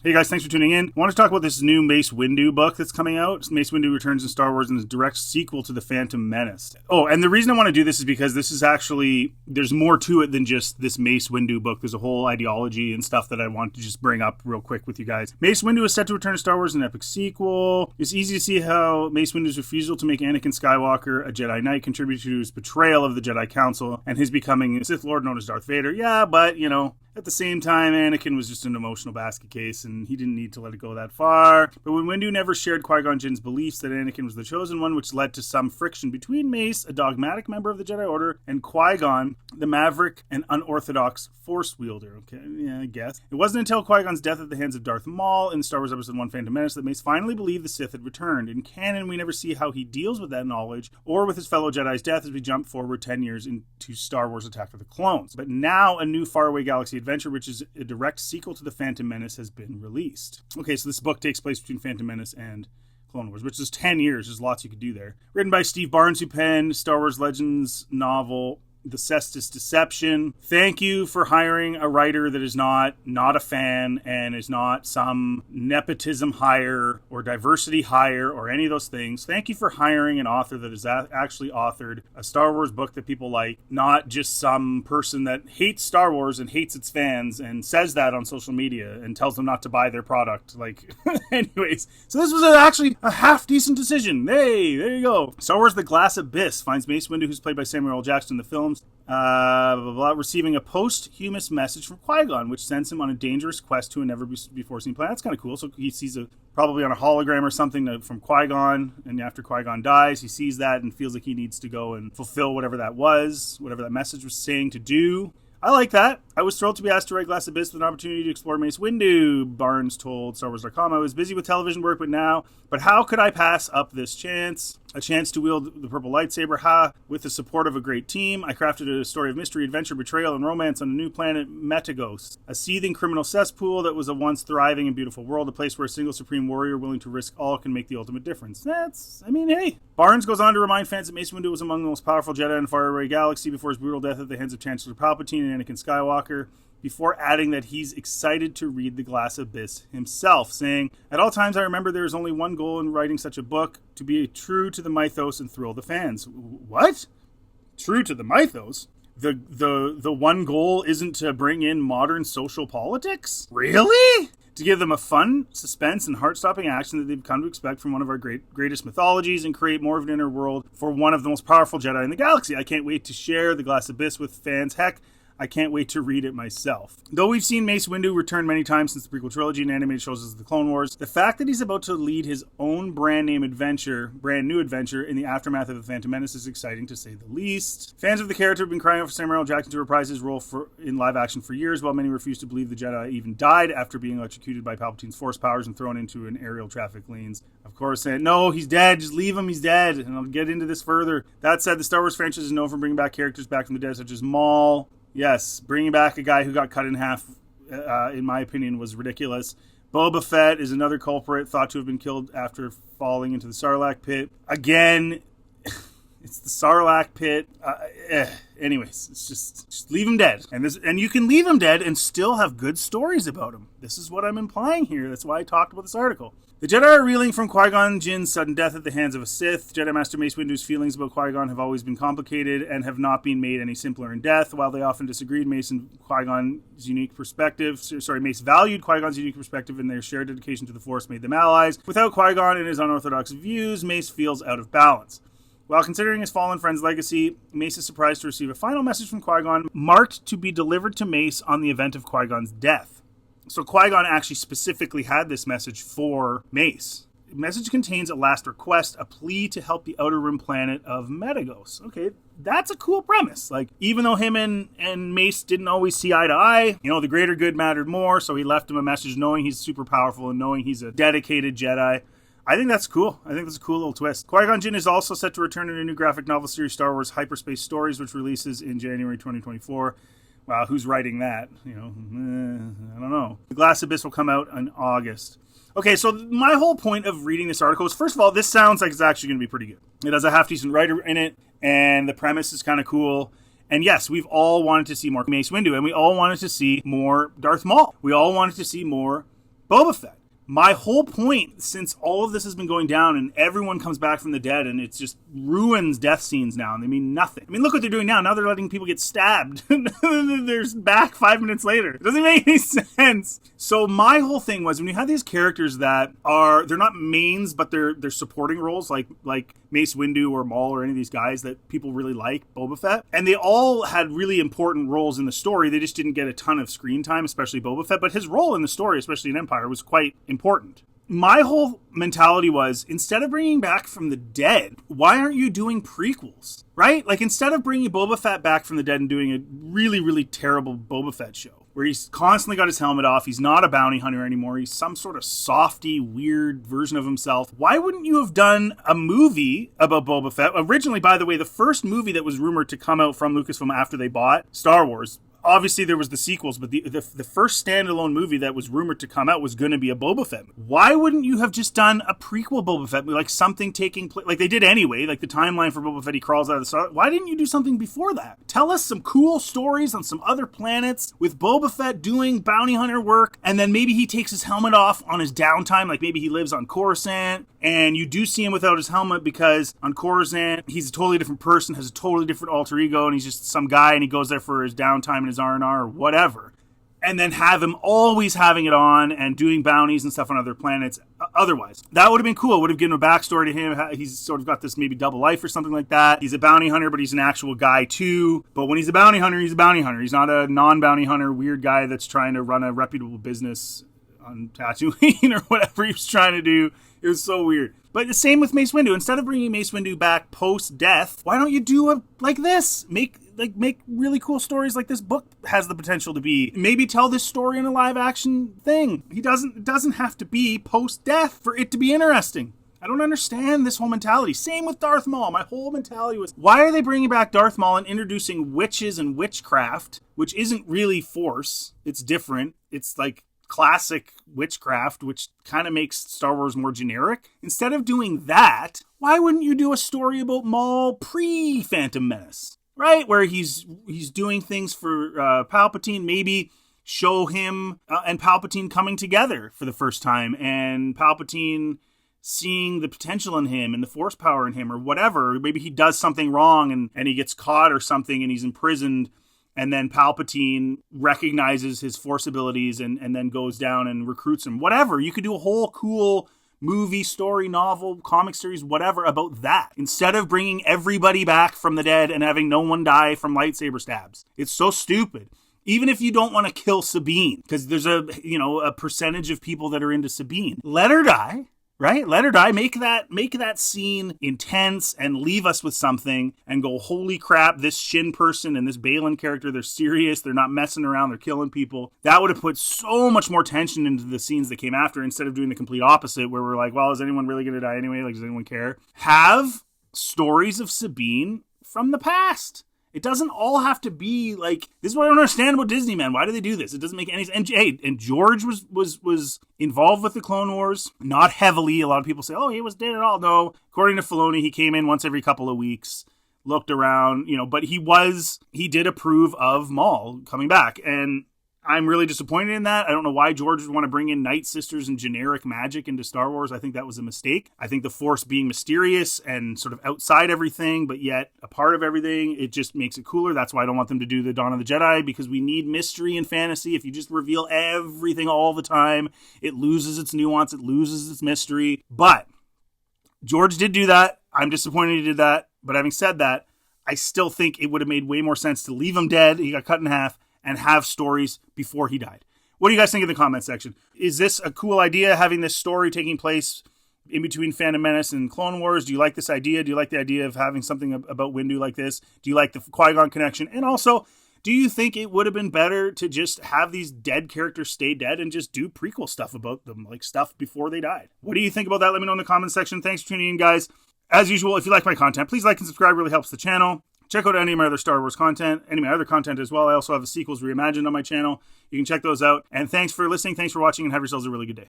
Hey guys, thanks for tuning in. I want to talk about this new Mace Windu book that's coming out. Mace Windu returns in Star Wars and is a direct sequel to The Phantom Menace. Oh, and the reason I want to do this is because this is actually, there's more to it than just this Mace Windu book. There's a whole ideology and stuff that I want to just bring up real quick with you guys. Mace Windu is set to return to Star Wars in an epic sequel. It's easy to see how Mace Windu's refusal to make Anakin Skywalker a Jedi Knight contributed to his betrayal of the Jedi Council and his becoming a Sith Lord known as Darth Vader. Yeah, but, you know, at the same time, Anakin was just an emotional basket case, and he didn't need to let it go that far. But when Windu never shared Qui-Gon Jinn's beliefs that Anakin was the chosen one, which led to some friction between Mace, a dogmatic member of the Jedi Order, and Qui-Gon, the maverick and unorthodox Force wielder. Okay, yeah, I guess. It wasn't until Qui-Gon's death at the hands of Darth Maul in Star Wars Episode 1 Phantom Menace that Mace finally believed the Sith had returned. In canon, we never see how he deals with that knowledge, or with his fellow Jedi's death as we jump forward 10 years into Star Wars Attack of the Clones. But now, a new faraway galaxy adventure, which is a direct sequel to The Phantom Menace, has been released. Okay, so this book takes place between Phantom Menace and Clone Wars, which is 10 years. There's lots you could do there. Written by Steve Barnes, who penned Star Wars Legends novel The Cestus Deception. Thank you for hiring a writer that is not a fan and is not some nepotism hire or diversity hire or any of those things. Thank you for hiring an author that has actually authored a Star Wars book that people like, not just some person that hates Star Wars and hates its fans and says that on social media and tells them not to buy their product. Like, anyways, so this was actually a half-decent decision. Hey, there you go. Star Wars The Glass Abyss finds Mace Windu, who's played by Samuel L. Jackson in the films, receiving a posthumous message from Qui-Gon, which sends him on a dangerous quest to a never-before-seen planet. That's kind of cool. So he sees probably on a hologram or something from Qui-Gon, and after Qui-Gon dies, he sees that and feels like he needs to go and fulfill whatever that message was saying to do. I like that. I was thrilled to be asked to write Glass Abyss with an opportunity to explore Mace Windu, Barnes told StarWars.com. I was busy with television work, but how could I pass up this chance? A chance to wield the purple lightsaber, with the support of a great team. I crafted a story of mystery, adventure, betrayal, and romance on a new planet, Metagos, a seething criminal cesspool that was a once thriving and beautiful world, a place where a single supreme warrior willing to risk all can make the ultimate difference. Hey. Barnes goes on to remind fans that Mace Windu was among the most powerful Jedi in the faraway galaxy before his brutal death at the hands of Chancellor Palpatine and Anakin Skywalker, before adding that he's excited to read The Glass Abyss himself, saying, "At all times I remember there is only one goal in writing such a book, to be true to the mythos and thrill the fans." What? True to the mythos? The one goal isn't to bring in modern social politics? Really? To give them a fun, suspense, and heart-stopping action that they've come to expect from one of our greatest mythologies and create more of an inner world for one of the most powerful Jedi in the galaxy. I can't wait to share The Glass Abyss with fans. Heck, I can't wait to read it myself. Though we've seen Mace Windu return many times since the prequel trilogy and animated shows as the Clone Wars, the fact that he's about to lead his own brand new adventure in the aftermath of The Phantom Menace is exciting to say the least. Fans of the character have been crying out for Samuel L. Jackson to reprise his role in live action for years, while many refuse to believe the Jedi even died after being electrocuted by Palpatine's force powers and thrown into an aerial traffic lanes. Of course, saying, no, he's dead, just leave him, he's dead. And I'll get into this further. That said, the Star Wars franchise is known for bringing back characters back from the dead, such as Maul. Yes, bringing back a guy who got cut in half, in my opinion, was ridiculous. Boba Fett is another culprit, thought to have been killed after falling into the Sarlacc pit. Again, it's the Sarlacc pit. Anyways, it's just leave him dead. And you can leave him dead and still have good stories about him. This is what I'm implying here. That's why I talked about this article. The Jedi are reeling from Qui-Gon Jinn's sudden death at the hands of a Sith. Jedi Master Mace Windu's feelings about Qui-Gon have always been complicated and have not been made any simpler in death. While they often disagreed, Mace valued Qui-Gon's unique perspective and their shared dedication to the Force made them allies. Without Qui-Gon and his unorthodox views, Mace feels out of balance. While considering his fallen friend's legacy, Mace is surprised to receive a final message from Qui-Gon, marked to be delivered to Mace on the event of Qui-Gon's death. So Qui-Gon actually specifically had this message for Mace. The message contains a last request, a plea to help the Outer Rim planet of Metagos. Okay, that's a cool premise. Like, even though him and Mace didn't always see eye to eye, the greater good mattered more, so he left him a message knowing he's super powerful and knowing he's a dedicated Jedi. I think that's cool. I think that's a cool little twist. Qui-Gon Jinn is also set to return in a new graphic novel series, Star Wars Hyperspace Stories, which releases in January 2024. Wow, who's writing that? I don't know. The Glass Abyss will come out in August. Okay, so my whole point of reading this article is, first of all, this sounds like it's actually going to be pretty good. It has a half-decent writer in it, and the premise is kind of cool. And yes, we've all wanted to see more Mace Windu, and we all wanted to see more Darth Maul. We all wanted to see more Boba Fett. My whole point, since all of this has been going down and everyone comes back from the dead and it just ruins death scenes now and they mean nothing. I mean, look what they're doing now. Now they're letting people get stabbed. They're back 5 minutes later. It doesn't make any sense. So my whole thing was when you have these characters that they're not mains, but they're supporting roles like Mace Windu or Maul or any of these guys that people really like, Boba Fett. And they all had really important roles in the story. They just didn't get a ton of screen time, especially Boba Fett. But his role in the story, especially in Empire, was quite important. My whole mentality was, instead of bringing back from the dead, why aren't you doing prequels? Right? Like, instead of bringing Boba Fett back from the dead and doing a really, really terrible Boba Fett show, where he's constantly got his helmet off, he's not a bounty hunter anymore, he's some sort of softy, weird version of himself, why wouldn't you have done a movie about Boba Fett? Originally, by the way, the first movie that was rumored to come out from Lucasfilm after they bought Star Wars, obviously there was the sequels, but the first standalone movie that was rumored to come out was going to be a Boba Fett. Why wouldn't you have just done a prequel Boba Fett, like something taking place, like they did anyway, like the timeline for Boba Fett, he crawls out of the star. Why didn't you do something before that? Tell us some cool stories on some other planets with Boba Fett doing bounty hunter work, and then maybe he takes his helmet off on his downtime, like maybe he lives on Coruscant, and you do see him without his helmet because on Coruscant, he's a totally different person, has a totally different alter ego, and he's just some guy, and he goes there for his downtime and his R&R or whatever. And then have him always having it on and doing bounties and stuff on other planets otherwise. That would have been cool. It would have given a backstory to him. He's sort of got this maybe double life or something like that. He's a bounty hunter, but he's an actual guy too. But when he's a bounty hunter, he's a bounty hunter. He's not a non-bounty hunter, weird guy that's trying to run a reputable business on Tatooine or whatever he was trying to do. It was so weird. But the same with Mace Windu. Instead of bringing Mace Windu back post-death, why don't you do a like this? Make really cool stories like this book has the potential to be. Maybe tell this story in a live-action thing. It doesn't have to be post-death for it to be interesting. I don't understand this whole mentality. Same with Darth Maul. My whole mentality was, why are they bringing back Darth Maul and introducing witches and witchcraft, which isn't really Force. It's different. It's like classic witchcraft, which kind of makes Star Wars more generic. Instead of doing that, why wouldn't you do a story about Maul pre-Phantom Menace? Right? Where he's doing things for Palpatine, maybe show him and Palpatine coming together for the first time, and Palpatine seeing the potential in him and the force power in him or whatever. Maybe he does something wrong and he gets caught or something and he's imprisoned, and then Palpatine recognizes his force abilities and then goes down and recruits him. Whatever. You could do a whole cool movie, story, novel, comic series, whatever about that. Instead of bringing everybody back from the dead and having no one die from lightsaber stabs. It's so stupid. Even if you don't want to kill Sabine, because there's a percentage of people that are into Sabine. Let her die. Right? Let her die. Make that scene intense and leave us with something and go, holy crap, this Shin person and this Balin character, they're serious. They're not messing around. They're killing people. That would have put so much more tension into the scenes that came after, instead of doing the complete opposite where we're like, well, is anyone really going to die anyway? Like, does anyone care? Have stories of Sabine from the past. It doesn't all have to be like, this is what I don't understand about Disney, man. Why do they do this? It doesn't make any sense. And George was involved with the Clone Wars, not heavily. A lot of people say, oh, he was dead at all. No, according to Filoni, he came in once every couple of weeks, looked around, but he did approve of Maul coming back. And I'm really disappointed in that. I don't know why George would want to bring in Night Sisters and generic magic into Star Wars. I think that was a mistake. I think the Force being mysterious and sort of outside everything, but yet a part of everything, it just makes it cooler. That's why I don't want them to do the Dawn of the Jedi, because we need mystery in fantasy. If you just reveal everything all the time, it loses its nuance, it loses its mystery. But George did do that. I'm disappointed he did that. But having said that, I still think it would have made way more sense to leave him dead. He got cut in half. And have stories before he died. What do you guys think in the comment section? Is this a cool idea, having this story taking place in between Phantom Menace and Clone Wars? Do you like this idea? Do you like the idea of having something about Windu like this? Do you like the Qui-Gon connection? And also, do you think it would have been better to just have these dead characters stay dead and just do prequel stuff about them, like stuff before they died? What do you think about that? Let me know in the comment section. Thanks for tuning in, guys. As usual, if you like my content, please like and subscribe. It really helps the channel. Check out any of my other Star Wars content, any of my other content as well. I also have the sequels reimagined on my channel. You can check those out. And thanks for listening. Thanks for watching, and have yourselves a really good day.